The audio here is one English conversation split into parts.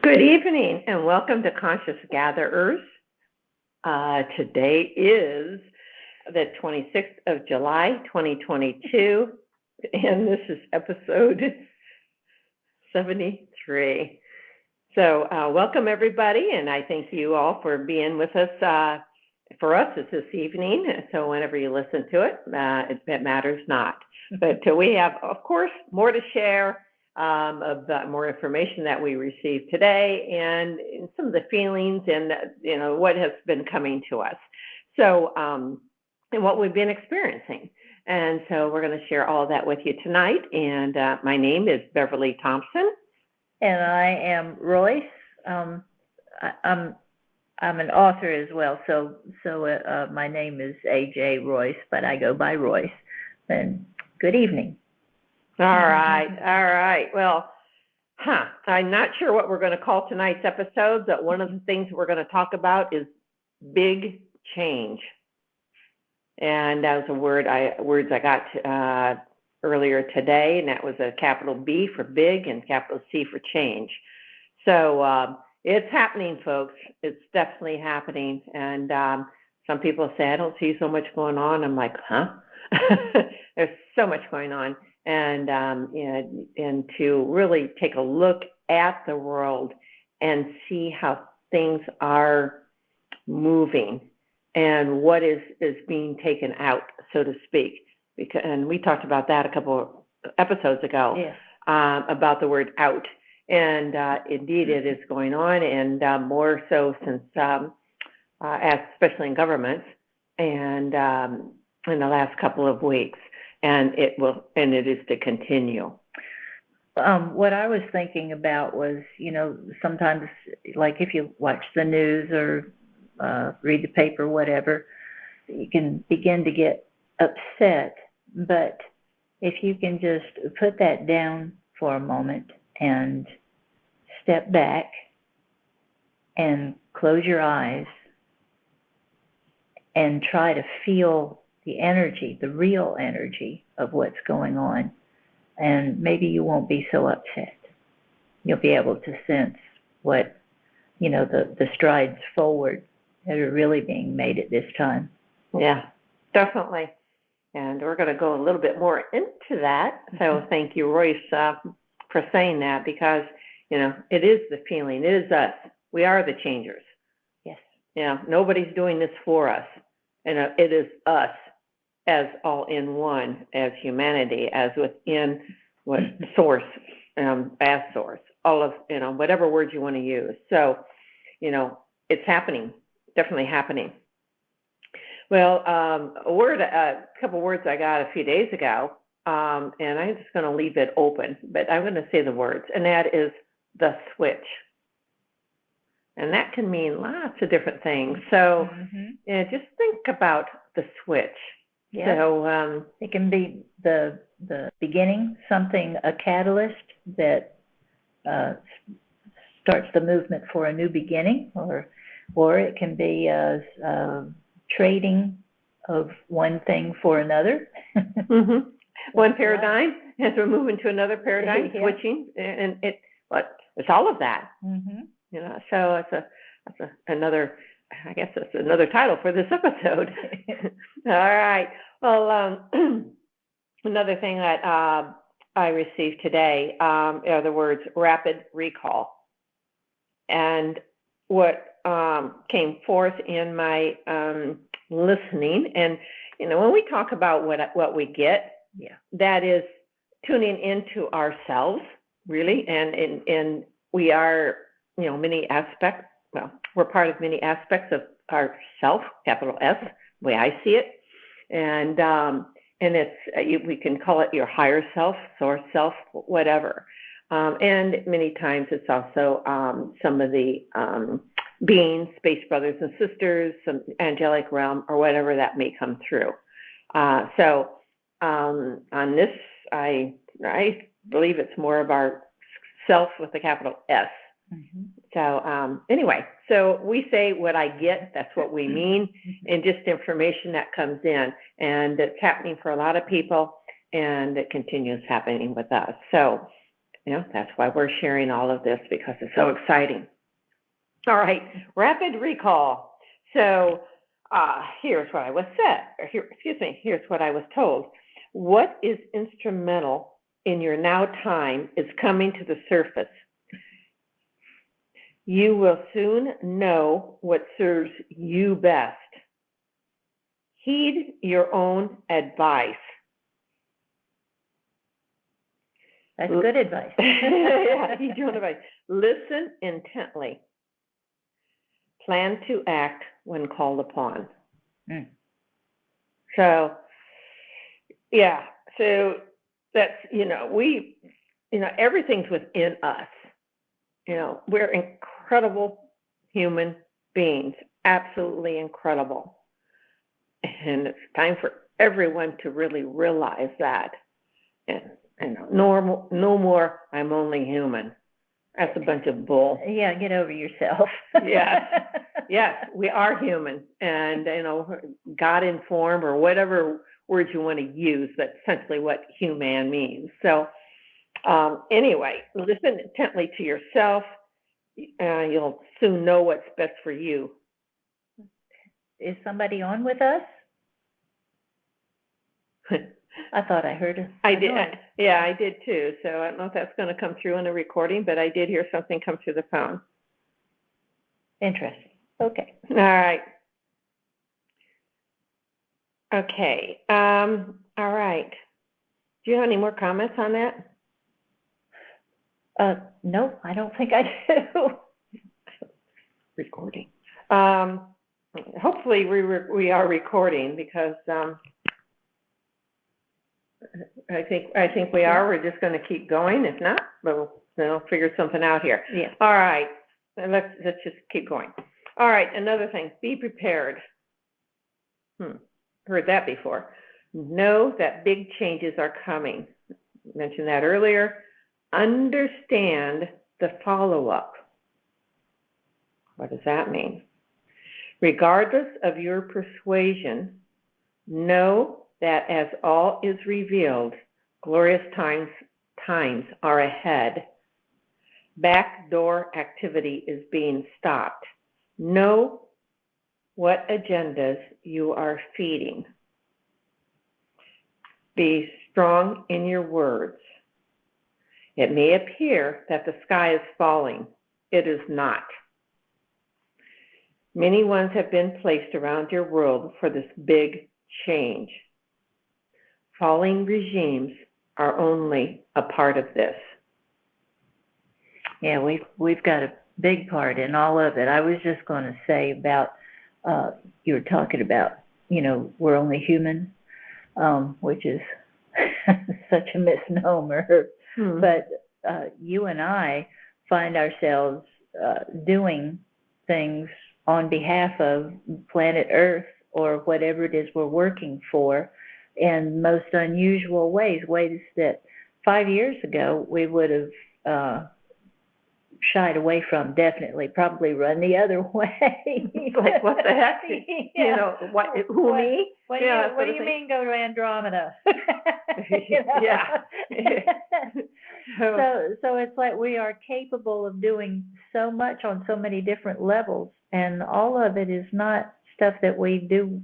Good evening and welcome to Conscious Gatherers. Today is the 26th of July, 2022, and this is episode 73. So welcome everybody, and I thank you all for being with us. For us, it's this evening, so whenever you listen to it, it matters not. But we have, of course, more to share. Of the more information that we received today and some of the feelings and, what has been coming to us. So, and what we've been experiencing. And so we're going to share all of that with you tonight. And my name is Beverly Thompson. And I am Royce. I'm an author as well. So my name is A.J. Royce, but I go by Royce. And good evening. All right. Well, I'm not sure what we're going to call tonight's episode, but one of the things we're going to talk about is big change. And that was words I got earlier today, and that was a capital B for big and capital C for change. So it's happening, folks. It's definitely happening. And some people say, I don't see so much going on. I'm like, huh? There's so much going on. And to really take a look at the world and see how things are moving and what is being taken out, so to speak. And we talked about that a couple of episodes ago, about the word out. And indeed, it is going on, and more so since, especially in governments, and in the last couple of weeks. And it is to continue. What I was thinking about was, sometimes, like if you watch the news or read the paper, whatever, you can begin to get upset. But if you can just put that down for a moment and step back and close your eyes and try to feel the energy, the real energy of what's going on, and maybe you won't be so upset. You'll be able to sense what, the strides forward that are really being made at this time. Yeah, definitely. And we're going to go a little bit more into that. So thank you, Royce, for saying that, because, it is the feeling. It is us. We are the changers. Yes. Nobody's doing this for us. And it is us, as all in one, as humanity, as within what source, as source, all of, whatever words you want to use. So, it's happening, definitely happening. Well, a couple words I got a few days ago, and I'm just going to leave it open, but I'm going to say the words, and that is the switch. And that can mean lots of different things. So, just think about the switch. Yeah. So it can be the beginning, a catalyst that starts the movement for a new beginning, or it can be trading of one thing for another. One paradigm as we're moving to another paradigm, switching, and it's all of that. So it's another. I guess that's another title for this episode. All right. Well, another thing that I received today are the words rapid recall. And what came forth in my listening, and, when we talk about what we get, that is tuning into ourselves, really. And we are, many aspects. Well, we're part of many aspects of our self, capital S, the way I see it. And it's, we can call it your higher self, source self, whatever. And many times it's also some of the beings, space brothers and sisters, some angelic realm, or whatever that may come through. So on this, I believe it's more of our self with the capital S. So anyway, so we say what I get, that's what we mean, and just information that comes in. And it's happening for a lot of people, and it continues happening with us. So that's why we're sharing all of this, because it's so exciting. All right, rapid recall. So here's what I was said. Here's what I was told. What is instrumental in your now time is coming to the surface. You will soon know what serves you best. Heed your own advice. That's good advice. Yeah, heed your own advice. Listen intently. Plan to act when called upon. Mm. So, yeah, so that's, everything's within us. We're incredible human beings, absolutely incredible. And it's time for everyone to really realize that. And no more, I'm only human. That's a bunch of bull. Yeah, get over yourself. Yes, we are human, and God informed, or whatever words you want to use. That's essentially what human means. So, anyway, listen intently to yourself. You'll soon know what's best for you. Is somebody on with us? I thought I heard it. I did. Yeah, I did too. So I don't know if that's going to come through in the recording, but I did hear something come through the phone. Interesting. Okay. All right. Okay. All right. Do you have any more comments on that? No, I don't think I do. Recording. Hopefully we are recording, because I think we are. We're just going to keep going. If not, we'll figure something out here. Yeah. All right. Let's just keep going. All right. Another thing. Be prepared. Heard that before. Know that big changes are coming. Mentioned that earlier. Understand the follow-up. What does that mean? Regardless of your persuasion, know that as all is revealed, glorious times are ahead. Backdoor activity is being stopped. Know what agendas you are feeding. Be strong in your words. It may appear that the sky is falling. It is not. Many ones have been placed around your world for this big change. Falling regimes are only a part of this. Yeah, we've got a big part in all of it. I was just going to say about, you were talking about, we're only human, which is such a misnomer. But you and I find ourselves doing things on behalf of planet Earth, or whatever it is we're working for, in most unusual ways that 5 years ago we would have shied away from, definitely, probably run the other way. Like, what the heck? Yeah. Who, me? What do you mean go to Andromeda? Yeah. So it's like we are capable of doing so much on so many different levels, and all of it is not stuff that we do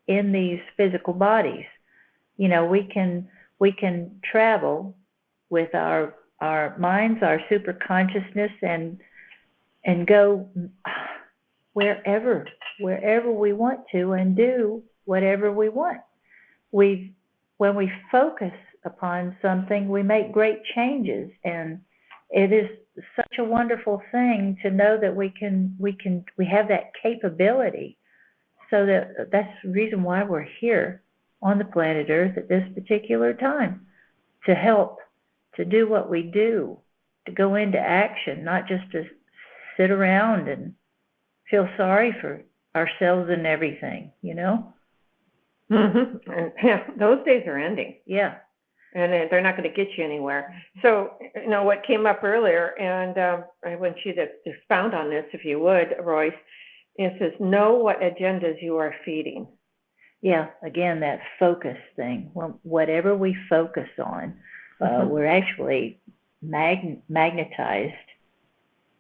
in these physical bodies. We can travel with our minds, our super consciousness, and go wherever we want to, and do whatever we want. When we focus upon something, we make great changes, and it is such a wonderful thing to know that we have that capability. So that's the reason why we're here on the planet Earth at this particular time, to help, to do what we do, to go into action, not just to sit around and feel sorry for ourselves and everything, Mm-hmm. And, yeah, those days are ending. Yeah. And they're not going to get you anywhere. So, what came up earlier, and I want you to expound on this, if you would, Royce. It says, know what agendas you are feeding. Yeah, again, that focus thing. Whatever we focus on, we're actually magnetized.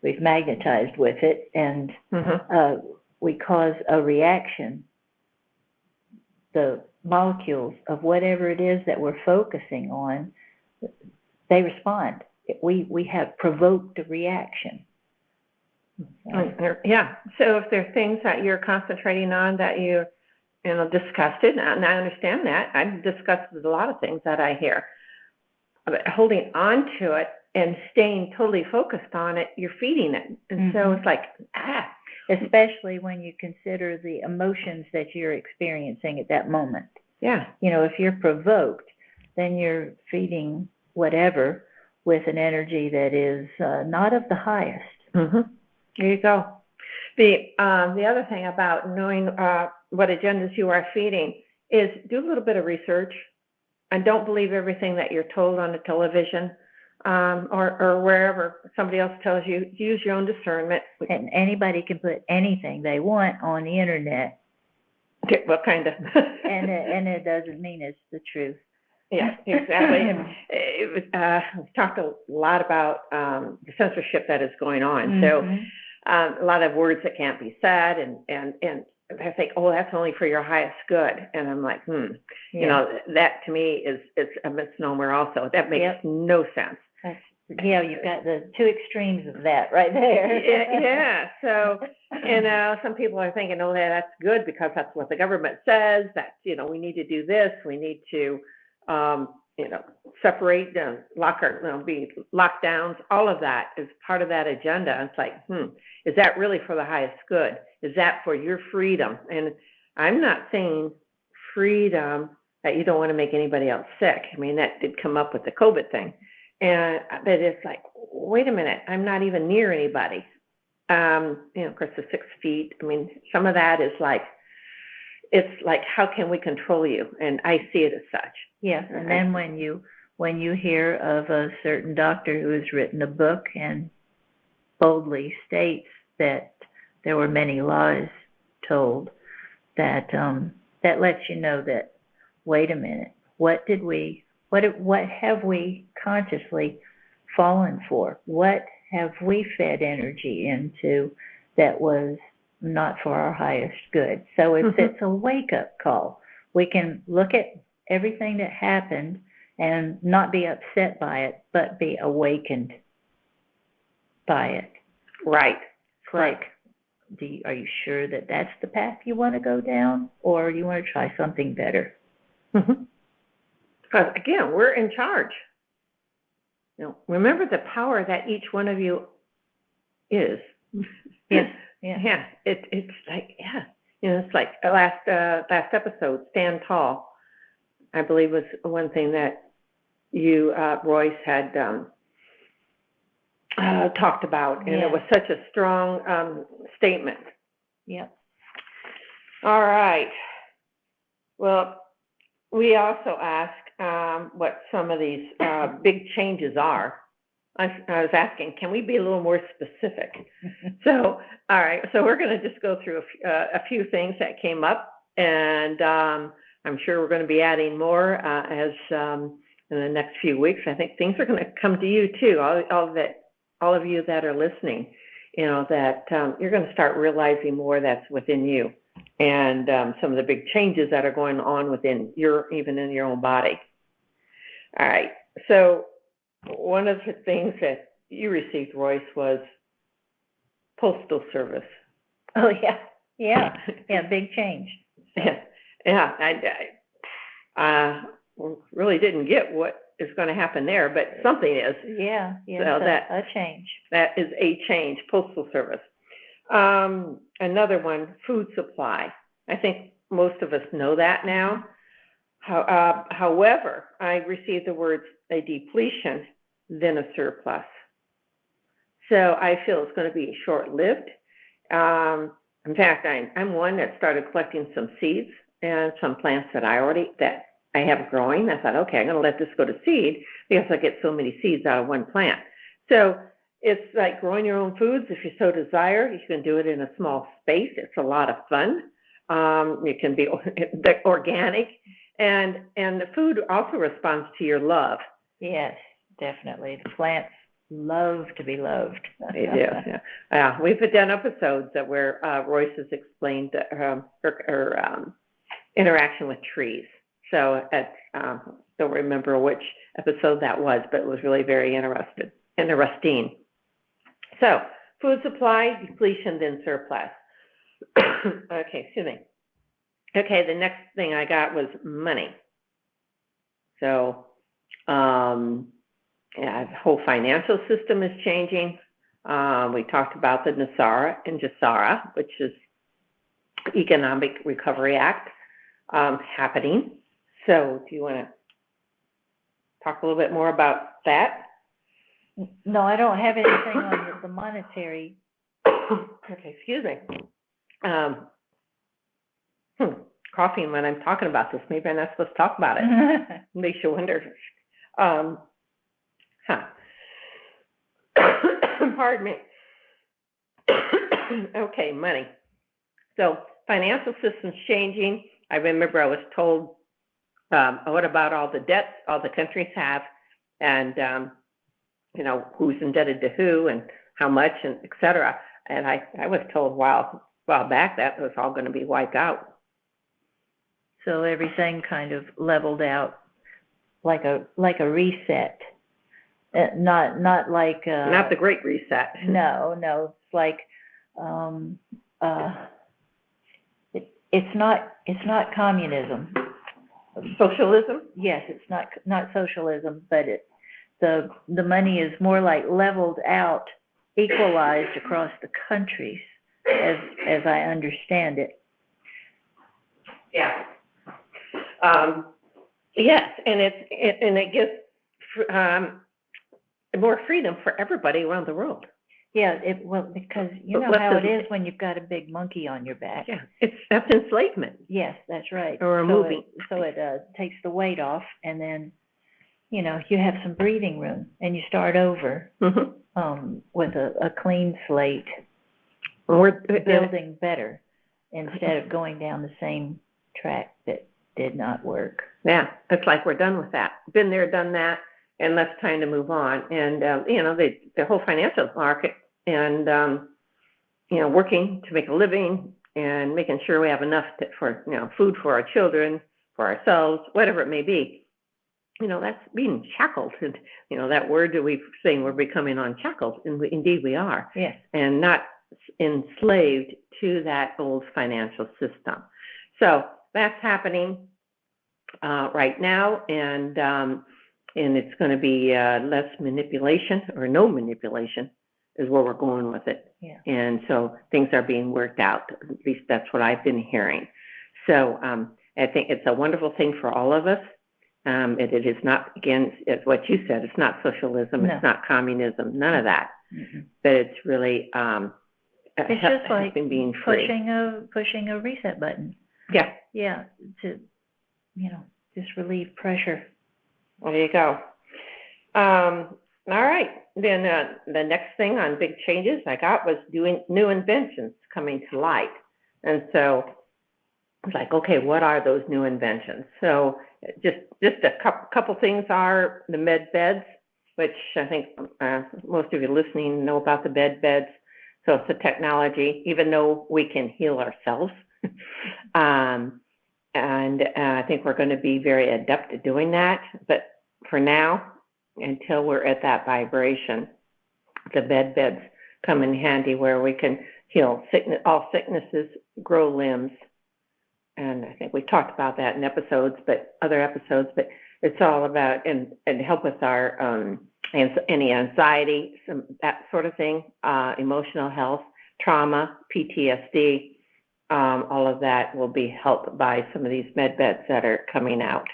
We've magnetized with it, and we cause a reaction. The molecules of whatever it is that we're focusing on, they respond. We have provoked a reaction. Yeah. So if there are things that you're concentrating on that you disgusted, and I understand that. I'm disgusted with a lot of things that I hear. But holding on to it and staying totally focused on it, you're feeding it. And so it's like, especially when you consider the emotions that you're experiencing at that moment. Yeah. If you're provoked, then you're feeding whatever with an energy that is not of the highest. There you go. The other thing about knowing what agendas you are feeding is do a little bit of research, and don't believe everything that you're told on the television or wherever somebody else tells you. Use your own discernment. And anybody can put anything they want on the internet. What kind of? and it doesn't mean it's the truth. Yeah, exactly. We've talked a lot about the censorship that is going on. So a lot of words that can't be said, and I think, that's only for your highest good. And I'm like, that to me it's a misnomer also. That makes no sense. You've got the two extremes of that right there. Yeah. So, some people are thinking, that's good because that's what the government says. That, we need to do this. We need to, separate, be lockdowns. All of that is part of that agenda. It's like, is that really for the highest good? Is that for your freedom? And I'm not saying freedom that you don't want to make anybody else sick. I mean, that did come up with the COVID thing. But it's like, wait a minute, I'm not even near anybody. Of course, the 6 feet. I mean, some of that is like, it's like, how can we control you? And I see it as such. Yeah, and then when you hear of a certain doctor who has written a book and boldly states that there were many lies told, that lets you know that, wait a minute, what have we consciously fallen for? What have we fed energy into that was not for our highest good? So it's a wake-up call. We can look at everything that happened and not be upset by it, but be awakened by it. Right. It's like, are you sure that that's the path you want to go down, or you want to try something better? Because again, we're in charge. Remember the power that each one of you is. Yes. Yeah. It's like, it's like last episode, Stand Tall, I believe, was one thing that you, Royce, had talked about, and it was such a strong statement. Yep. All right. Well, we also ask what some of these big changes are. I was asking, can we be a little more specific? So, all right. So we're going to just go through a few things that came up, and I'm sure we're going to be adding more as in the next few weeks. I think things are going to come to you too. All of you that are listening, that you're going to start realizing more that's within you, and some of the big changes that are going on within even in your own body. All right. So one of the things that you received, Royce, was postal service. Oh yeah, big change. So. I really didn't get what is going to happen there, but something is. Yeah. So a change. That is a change. Postal service. Another one, food supply. I think most of us know that now. However, I received the words a depletion, then a surplus. So I feel it's going to be short-lived. In fact, I'm one that started collecting some seeds and some plants that I have growing. I thought, okay, I'm going to let this go to seed because I get so many seeds out of one plant. So it's like growing your own foods. If you so desire, you can do it in a small space. It's a lot of fun. It can be organic. And the food also responds to your love. Yes, definitely. The plants love to be loved. They do. Yeah. We've done episodes that where Royce has explained her interaction with trees. So don't remember which episode that was, but it was really very interesting. So food supply, depletion, then surplus. Okay, excuse me. Okay, the next thing I got was money. So the whole financial system is changing. We talked about the NASARA and JASARA, which is Economic Recovery Act, happening. So do you want to talk a little bit more about that? No, I don't have anything on the monetary. Okay, excuse me. Coughing when I'm talking about this. Maybe I'm not supposed to talk about it. Makes you wonder. Pardon me. Okay, money. So financial system's changing. I remember I was told, what about all the debts all the countries have, and who's indebted to who and how much, and et cetera. And I was told a while back that was all going to be wiped out. So everything kind of leveled out like a reset. Not like not the Great Reset. No, it's like it's not communism. Socialism? Yes, it's not socialism, but the money is more like leveled out, equalized across the countries, as I understand it. Yeah. Yes, and it gives more freedom for everybody around the world. Yeah, because you know how it is when you've got a big monkey on your back. Yeah, that's enslavement. Yes, that's right. Or removing. So it takes the weight off, and then you have some breathing room, and you start over with a clean slate, building better instead of going down the same track that did not work. Yeah, it's like we're done with that. Been there, done that, and that's time to move on. And the whole financial market, and working to make a living and making sure we have enough for food for our children, for ourselves, whatever it may be. That's being shackled. And that word that we're saying we're becoming unshackled, and indeed we are. Yes. And not enslaved to that old financial system. So that's happening right now, and it's going to be less manipulation, or no manipulation is where we're going with it. Yeah. And so things are being worked out. At least that's what I've been hearing. So I think it's a wonderful thing for all of us. It is not, again, as what you said, it's not socialism, no. It's not communism, none of that. Mm-hmm. But it's really it's just like being free. pushing a reset button. Yeah. Yeah, to just relieve pressure. There you go. All right. Then the next thing on big changes I got was doing new inventions coming to light. And so it's like, okay, what are those new inventions? So just a couple things are the med beds, which I think most of you listening know about the bed beds. So it's a technology, even though we can heal ourselves. And I think we're going to be very adept at doing that. But for now, until we're at that vibration, the bed beds come in handy where we can heal all sicknesses, grow limbs. And I think we talked about that in other episodes, but it's all about, and help with our any anxiety, that sort of thing, emotional health, trauma, PTSD, all of that will be helped by some of these med beds that are coming out,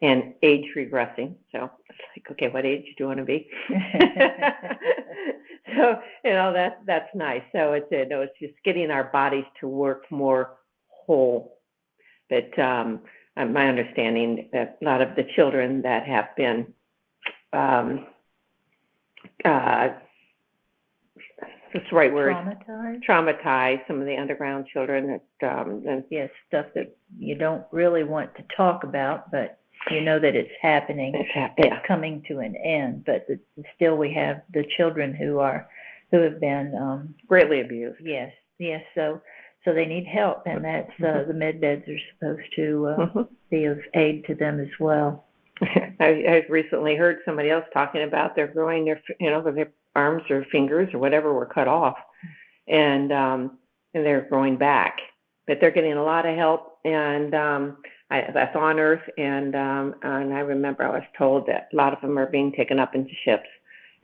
and age regressing. So it's like, okay, what age do you want to be? So that's nice. So it's just getting our bodies to work more whole. But my understanding that a lot of the children that have been what's the right word? Traumatized. Some of the underground children that yes, stuff that you don't really want to talk about, but you know that it's happening. It's coming to an end, but still we have the children who have been greatly abused. Yes. So they need help, and that's the med beds are supposed to be of aid to them as well. I recently heard somebody else talking about they're growing their arms or fingers or whatever were cut off, and they're growing back, but they're getting a lot of help, and that's on Earth, and I remember I was told that a lot of them are being taken up into ships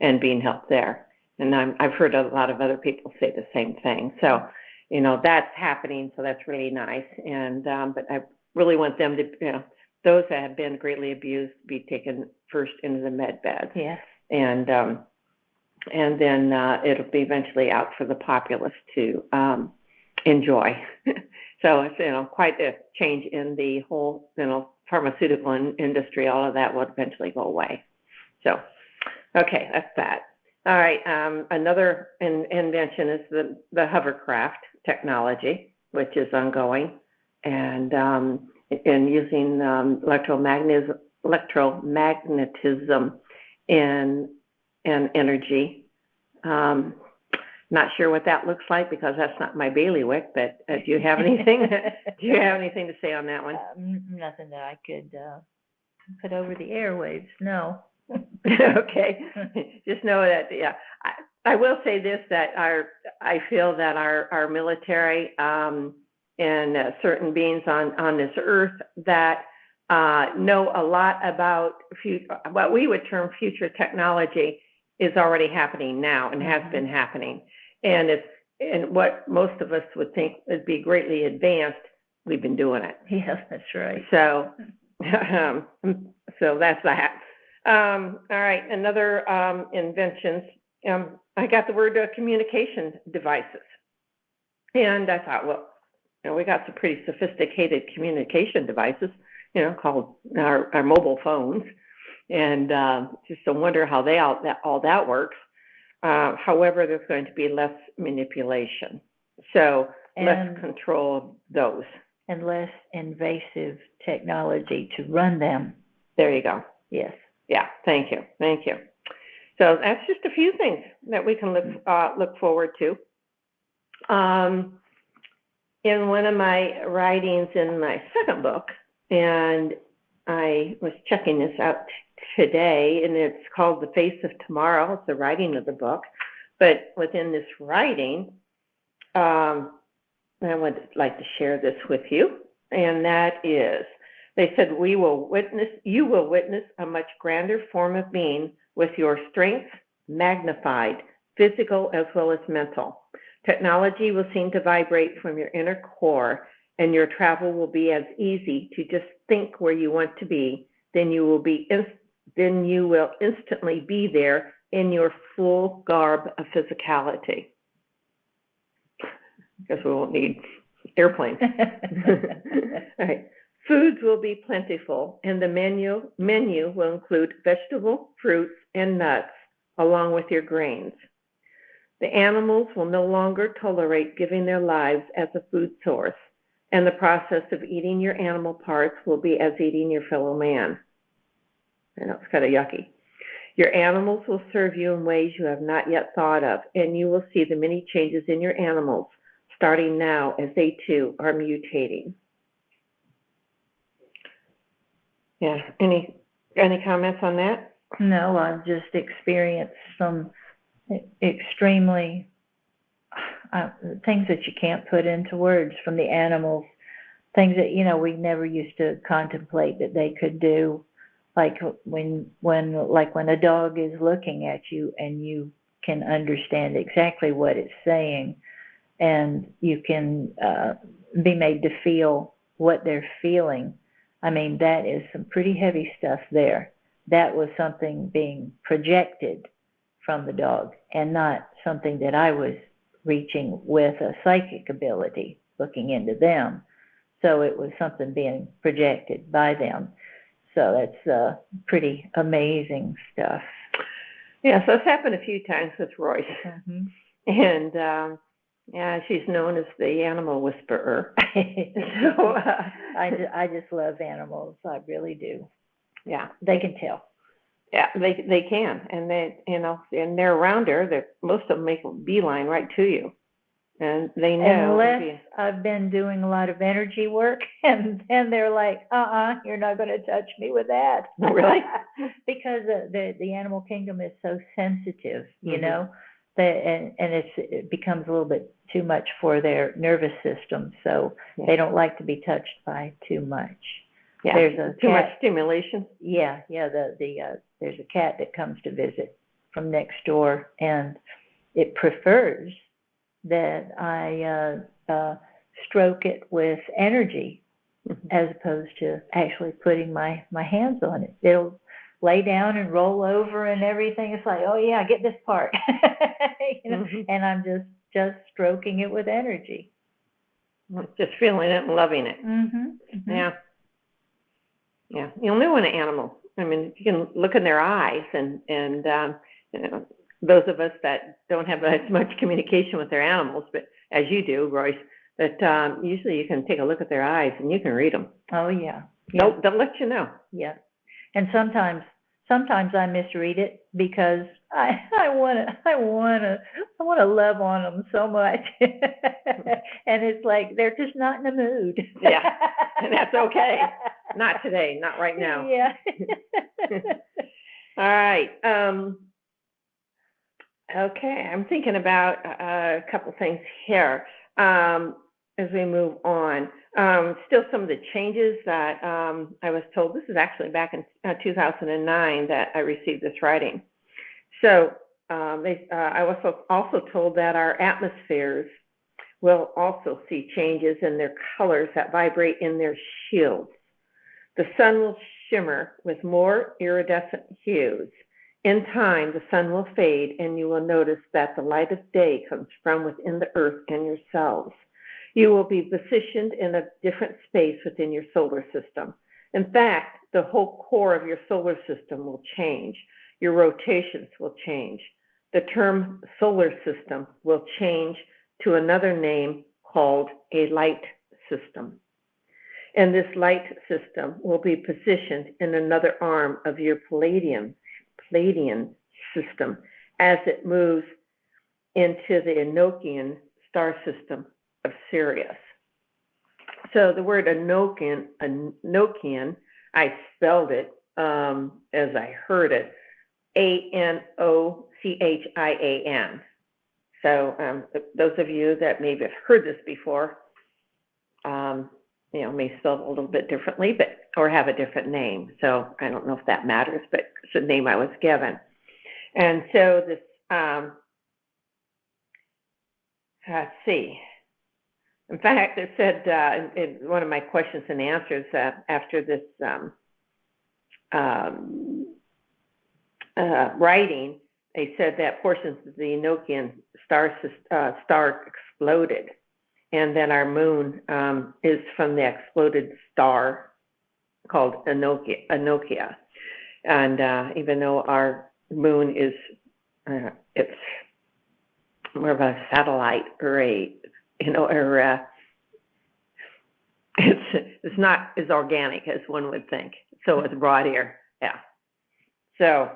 and being helped there, and I've heard a lot of other people say the same thing. So, that's happening, so that's really nice, and but I really want them to, those that have been greatly abused be taken first into the med beds. Yes. And then it'll be eventually out for the populace to enjoy. So it's quite a change in the whole pharmaceutical industry. All of that will eventually go away. So, okay, that's that. All right, another invention is the hovercraft technology, which is ongoing, and using electromagnetism in energy. Not sure what that looks like because that's not my bailiwick. But do you have anything? Do you have anything to say on that one? Nothing that I could put over the airwaves. No. Okay. Just know that. Yeah, I will say this: that I feel that our military and certain beings on this earth that know a lot about what we would term future technology is already happening now and has been happening. And what most of us would think would be greatly advanced, we've been doing it. Yes, that's right. So, so that's that. All right, another inventions. I got the word communication devices, and I thought, well, we got some pretty sophisticated communication devices, called our mobile phones, and just to wonder how all that works. However, there's going to be less manipulation, so less control of those. And less invasive technology to run them. There you go. Yes. Yeah, thank you. So that's just a few things that we can look forward to. In one of my writings in my second book, and I was checking this out today, and it's called The Face of Tomorrow. It's the writing of the book. But within this writing, I would like to share this with you, and that is, they said, you will witness a much grander form of being with your strengths magnified, physical as well as mental. Technology will seem to vibrate from your inner core, and your travel will be as easy to just think where you want to be. Then you will instantly be there in your full garb of physicality. Because we won't need airplanes. All right. Foods will be plentiful, and the menu will include vegetable, fruits, and nuts, along with your grains. The animals will no longer tolerate giving their lives as a food source, and the process of eating your animal parts will be as eating your fellow man. I know it's kind of yucky. Your animals will serve you in ways you have not yet thought of, and you will see the many changes in your animals starting now as they too are mutating. Yeah. Any comments on that? No, I've just experienced some extremely things that you can't put into words from the animals. Things that we never used to contemplate that they could do, like when a dog is looking at you and you can understand exactly what it's saying, and you can be made to feel what they're feeling. I mean, that is some pretty heavy stuff there. That was something being projected from the dog and not something that I was reaching with a psychic ability, looking into them. So it was something being projected by them. So that's pretty amazing stuff. Yeah, so it's happened a few times with Royce. And yeah, she's known as the animal whisperer. So I just love animals. I really do. Yeah. They can tell. Yeah, they can, and and they're around her. Most of them make a beeline right to you, and they know. Unless I've been doing a lot of energy work, and then they're like, you're not going to touch me with that. Really? Because the animal kingdom is so sensitive, you Mhm. know, and it becomes a little bit too much for their nervous system, so they don't like to be touched by too much. Yeah, there's too much stimulation. Yeah, there's a cat that comes to visit from next door, and it prefers that I stroke it with energy as opposed to actually putting my hands on it. It'll lay down and roll over and everything. It's like, oh yeah, get this part, you know. Mhm. And I'm just stroking it with energy. Just feeling it and loving it. Mm-hmm. Yeah. Yeah. You'll know an animal. I mean, you can look in their eyes, and you know, those of us that don't have as much communication with their animals, but as you do, Royce, that usually you can take a look at their eyes and you can read them. Oh yeah. They'll let you know. Yeah. And sometimes I misread it because I wanna love on them so much, and it's like they're just not in the mood. Yeah, and that's okay. Not today, not right now. Yeah. All right. Okay, I'm thinking about a couple things here as we move on. Still some of the changes that I was told. This is actually back in 2009 that I received this writing. So I was also told that our atmospheres will also see changes in their colors that vibrate in their shields. The sun will shimmer with more iridescent hues. In time, the sun will fade, and you will notice that the light of day comes from within the earth and yourselves. You will be positioned in a different space within your solar system. In fact, the whole core of your solar system will change. Your rotations will change. The term solar system will change to another name called a light system. And this light system will be positioned in another arm of your Palladian system as it moves into the Enochian star system of Sirius. So the word Enochian, I spelled it as I heard it, Anocchian. So those of you that maybe have heard this before, may spell it a little bit differently, or have a different name. So I don't know if that matters, but it's the name I was given. And so this, let's see. In fact, it said in one of my questions and answers after this writing, they said that portions of the Enochian star exploded, and that our moon is from the exploded star called Enochia. And even though our moon is, it's more of a satellite or it's not as organic as one would think. So it's broad here, yeah. So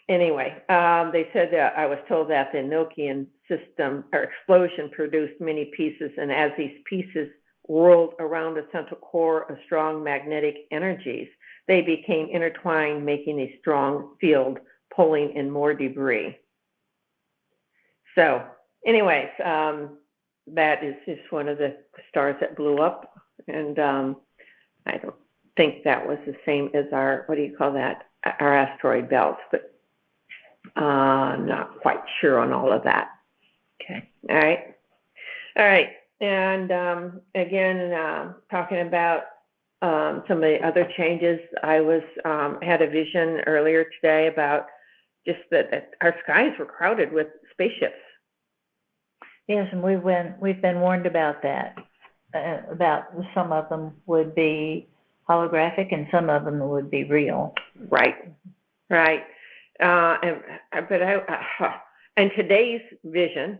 anyway, they said that I was told that the Enochian system or explosion produced many pieces, and as these pieces whirled around the central core of strong magnetic energies, they became intertwined, making a strong field, pulling in more debris. So anyways, that is just one of the stars that blew up, and I don't think that was the same as our, what do you call that, our asteroid belt, but I'm not quite sure on all of that. Okay. All right. And again, talking about some of the other changes, I had a vision earlier today about just that our skies were crowded with spaceships. Yes, and we've been warned about that. About some of them would be holographic, and some of them would be real. Right. In today's vision,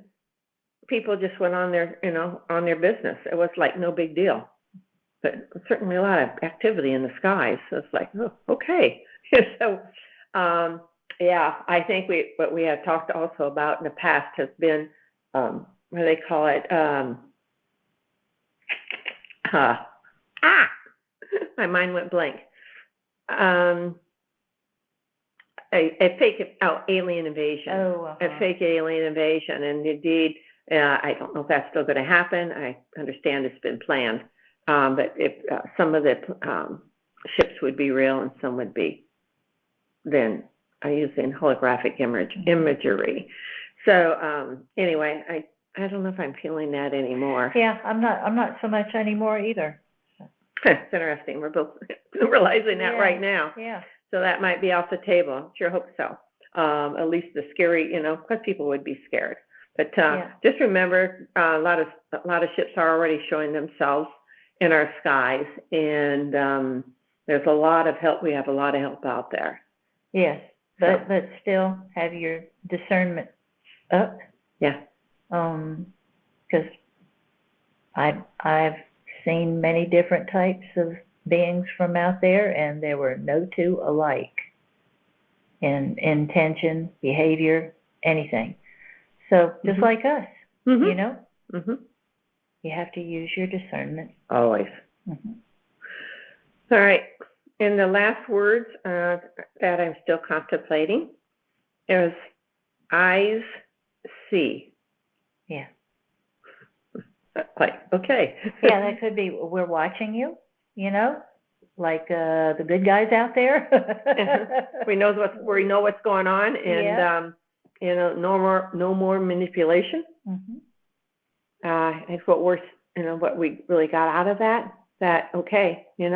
people just went on their business. It was like no big deal. but certainly a lot of activity in the skies. So it's like, oh, okay. So, yeah, I think what we have talked also about in the past has been, what do they call it? My mind went blank. A fake alien invasion. A fake alien invasion, and indeed, I don't know if that's still going to happen. I understand it's been planned, but if some of the ships would be real and some would be, then I use in holographic imagery. So anyway, I don't know if I'm feeling that anymore. Yeah, I'm not so much anymore either. It's interesting. We're both realizing that right now. Yeah. So that might be off the table. Sure hope so. At least the scary, because people would be scared. But just remember, a lot of ships are already showing themselves in our skies, and there's a lot of help. We have a lot of help out there. Yes, but still have your discernment up. Yeah. Because I've seen many different types of beings from out there, and there were no two alike in intention, behavior, anything. So just like us, you have to use your discernment. Always. All right. And the last words that I'm still contemplating is eyes see. Yeah. Like, okay. Yeah, that could be we're watching you, like the good guys out there. We know what's going on, and no more manipulation. It's what we really got out of that. That okay, we're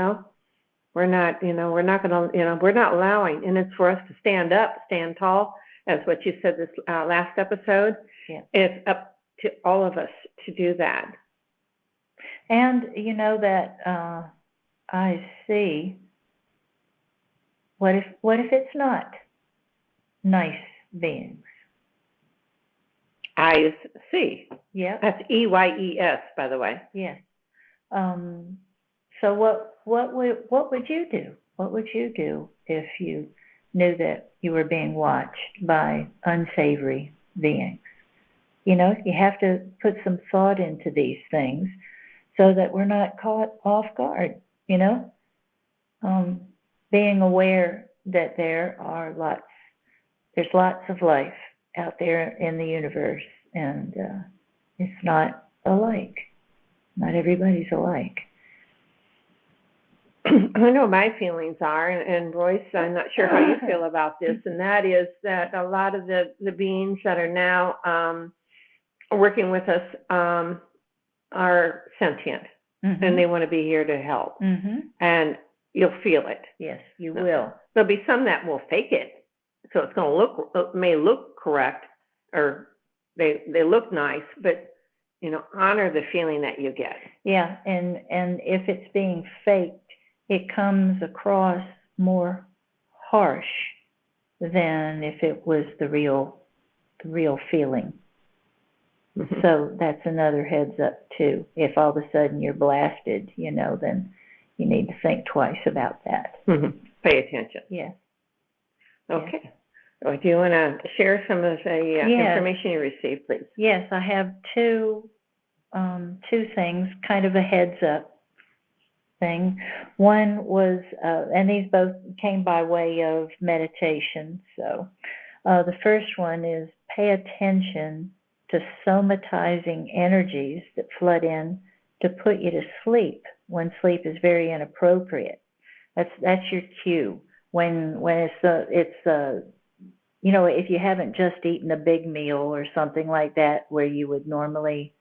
not gonna, we're not allowing, and it's for us to stand up, stand tall, as what you said this last episode. Yeah. It's up to all of us to do that. And that I see. What if it's not nice beings? Eyes see. Yeah. That's EYES, by the way. Yes. So what would you do? What would you do if you knew that you were being watched by unsavory beings? You have to put some thought into these things so that we're not caught off guard, being aware that there's lots of life out there in the universe, and it's not alike. Not everybody's alike. I know my feelings are, and Royce, I'm not sure how you feel about this, and that is that a lot of the beings that are now working with us are sentient, and they want to be here to help, and you'll feel it. Yes, you will. There'll be some that will fake it, so it's going to may look correct, or they look nice, but honor the feeling that you get. Yeah, and if it's being faked, it comes across more harsh than if it was the real feeling. So that's another heads up too. If all of a sudden you're blasted, then you need to think twice about that. Pay attention. Yes. Okay. Yes. Well, do you want to share some of the information you received, please? Yes, I have two things, kind of a heads up thing. One was, and these both came by way of meditation. So the first one is pay attention to somatizing energies that flood in to put you to sleep when sleep is very inappropriate. That's your cue. When it's if you haven't just eaten a big meal or something like that where you would normally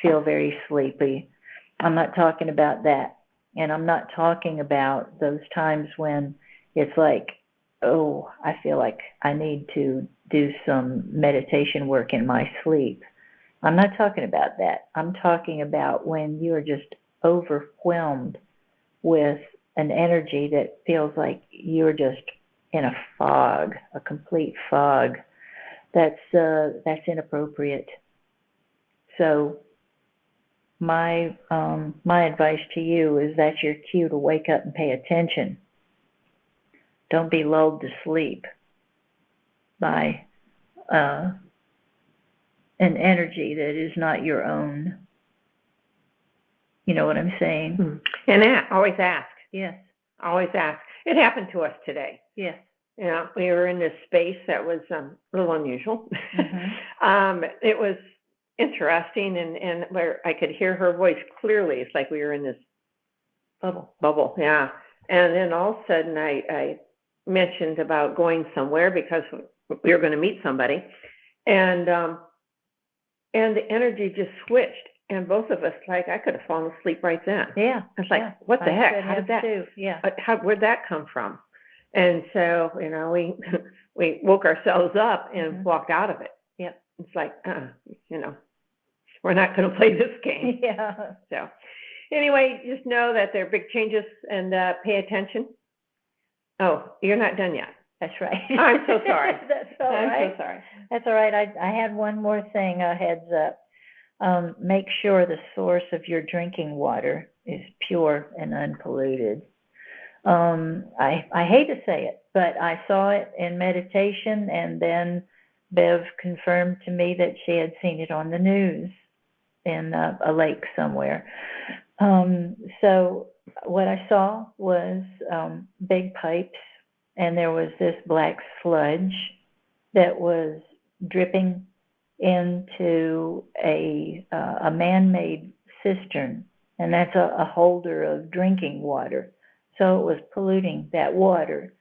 feel very sleepy. I'm not talking about that. And I'm not talking about those times when it's like, oh, I feel like I need to do some meditation work in my sleep. I'm not talking about that. I'm talking about when you're just overwhelmed with an energy that feels like you're just in a fog, a complete fog. That's inappropriate. So my advice to you is that's your cue to wake up and pay attention. Don't be lulled to sleep by an energy that is not your own. You know what I'm saying? And always ask. Yes. Always ask. It happened to us today. Yes. You know, we were in this space that was a little unusual. It was interesting, and where I could hear her voice clearly. It's like we were in this bubble, yeah. And then all of a sudden, I mentioned about going somewhere because we were going to meet somebody, and the energy just switched, and both of us, like, I could have fallen asleep right then. Yeah. It's like, what the heck? How did that? Too. Yeah. Where'd that come from? And so, you know, we woke ourselves up and walked out of it. Yeah. It's like, you know, we're not going to play this game. Yeah. So, anyway, just know that there are big changes, and pay attention. Oh, you're not done yet. That's right. I'm so sorry. That's all right. I'm so sorry. That's all right. I had one more thing, a heads up. Make sure the source of your drinking water is pure and unpolluted. I hate to say it, but I saw it in meditation, and then Bev confirmed to me that she had seen it on the news in a lake somewhere. So what I saw was big pipes, and there was this black sludge that was dripping into a man-made cistern, and that's a holder of drinking water. So it was polluting that water.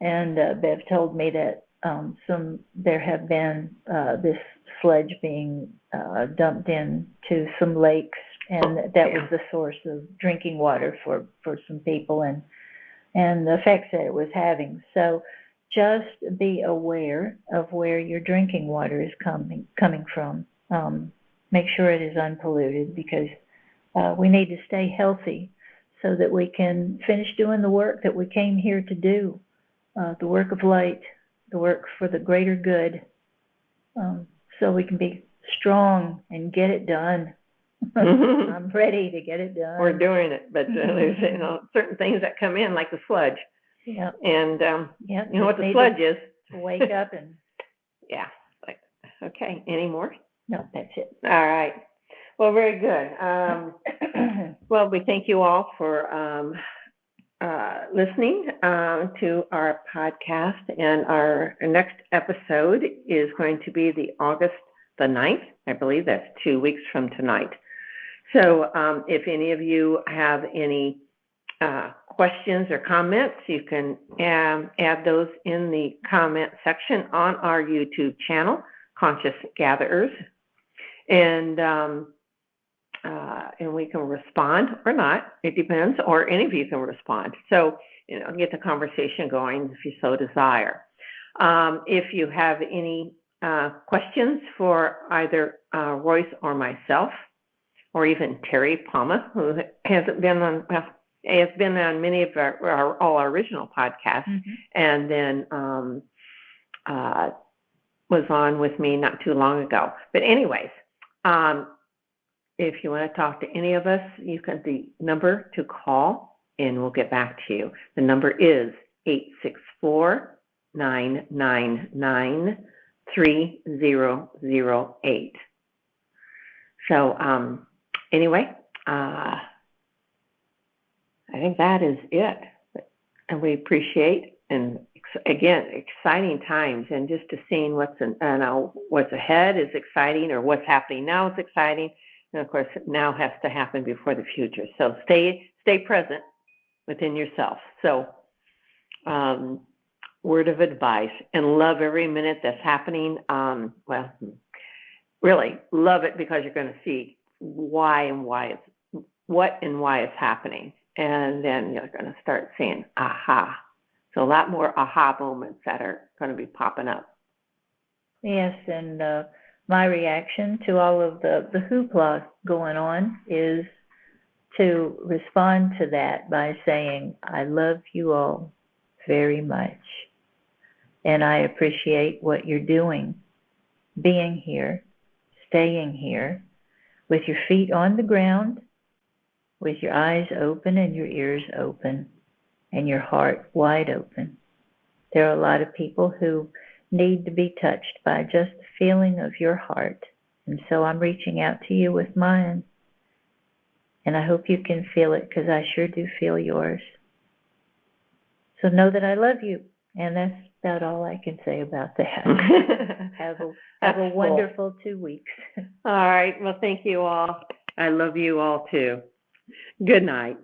And Bev told me that there have been this sludge being dumped into some lakes, and that was the source of drinking water for some people, and the effects that it was having. So just be aware of where your drinking water is coming from. Make sure it is unpolluted, because we need to stay healthy so that we can finish doing the work that we came here to do, the work of light, the work for the greater good, so we can be strong and get it done. I'm ready to get it done. We're doing it, but there's, you know, certain things that come in, like the sludge. Yeah. And you know what the sludge is. To wake up and. Yeah. Like, okay. Any more? No, that's it. All right. Well, very good. Well, we thank you all for listening to our podcast, and our next episode is going to be the August the 9th. I believe that's 2 weeks from tonight. So if any of you have any questions or comments, you can add those in the comment section on our YouTube channel, Conscious Gatherers, and we can respond or not. It depends, or any of you can respond. So, you know, get the conversation going if you so desire. If you have any questions for either Royce or myself, or even Terry Palma, who hasn't been on, has been on many of all our original podcasts, and then was on with me not too long ago. But anyways, if you want to talk to any of us, you can, the number to call, and we'll get back to you. The number is 864-999-3008. So anyway, I think that is it. And we appreciate, and again, exciting times, and just to seeing what's ahead is exciting, or what's happening now is exciting. And of course, now has to happen before the future. So stay present within yourself. So word of advice, and love every minute that's happening. Well, really love it, because you're going to see what and why it's happening. And then you're going to start seeing aha. So a lot more aha moments that are going to be popping up. Yes, and my reaction to all of the hoopla going on is to respond to that by saying, I love you all very much, and I appreciate what you're doing, being here, staying here, with your feet on the ground, with your eyes open and your ears open, and your heart wide open. There are a lot of people who need to be touched by just the feeling of your heart. And so I'm reaching out to you with mine. And I hope you can feel it, because I sure do feel yours. So know that I love you. And that's about all I can say about that. Have a wonderful 2 weeks. All right. Well, thank you all. I love you all too. Good night.